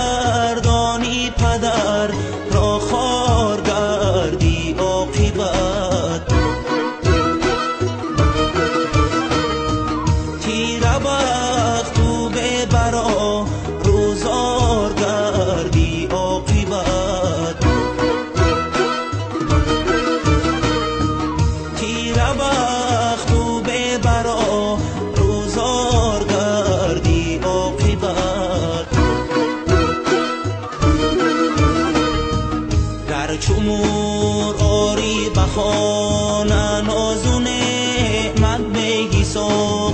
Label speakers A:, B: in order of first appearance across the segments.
A: خارگردانی پدر را خارگردی عاقبت تیره بخت تو ببرا روزار گردی عاقبت تیره بخت تو ببرا روزار گردی عاقبت چمور آری بخانه نازو نعمت بگی صبح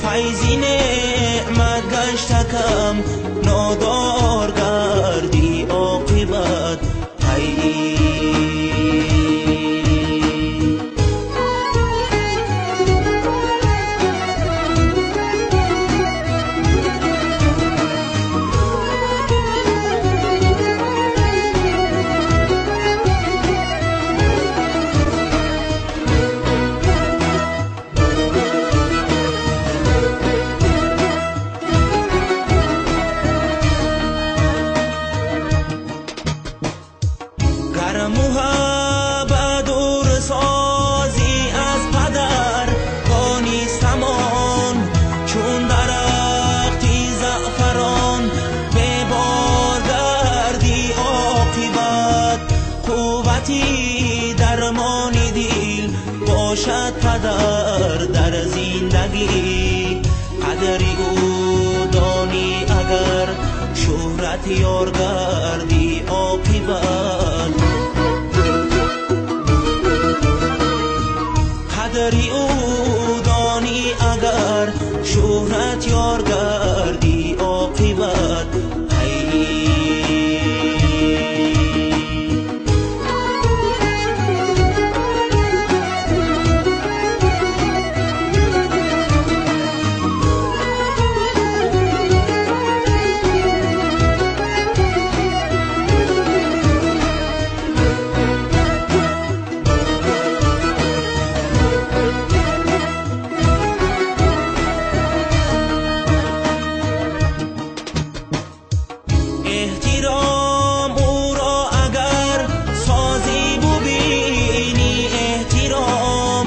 A: فیضی نعمت گشتکم نادار گردی عاقبت محبت و رسازی از پدر دانستمان چون درختی زعفران به بار گردی عاقبت قوتی درمانی دل باشد پدر در زندگی قدری او دانی اگر شهرت یار گردی عاقبت قدری او دانی اگر شهرت یار گردی عاقبت احترام او را اگر سازی ببینی احترام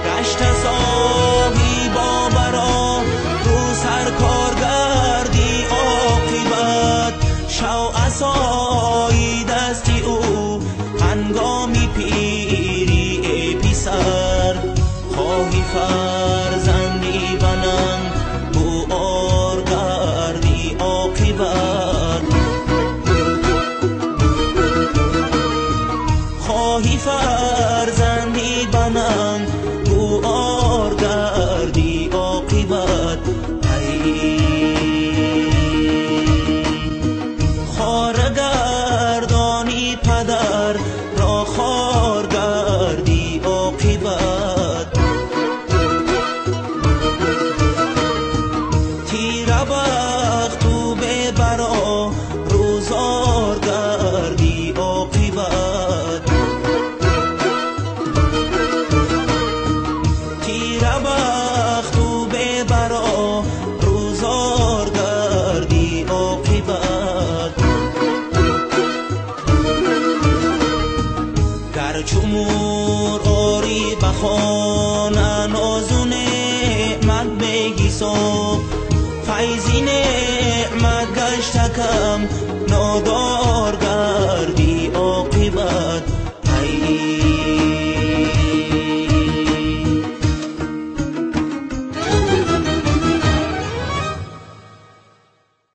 A: گشت صاحی باورا رو سرکار گردی عاقبت شو عصای دستی او هنگامی پیری ای پسر خواهی فرزندی بنم بو آر گردی عاقبت خواهی فرزندی بنم بو آر گردی عاقبت خارگردانی پدر را خار گردی عاقبت تیره بخت تو ببرا روزار گردی عاقبت تیره بخت تو ببرا روزار گردی عاقبت گر چمور آری بخانه نازو نعمت بگی صبح فیضی نعمت گشتکم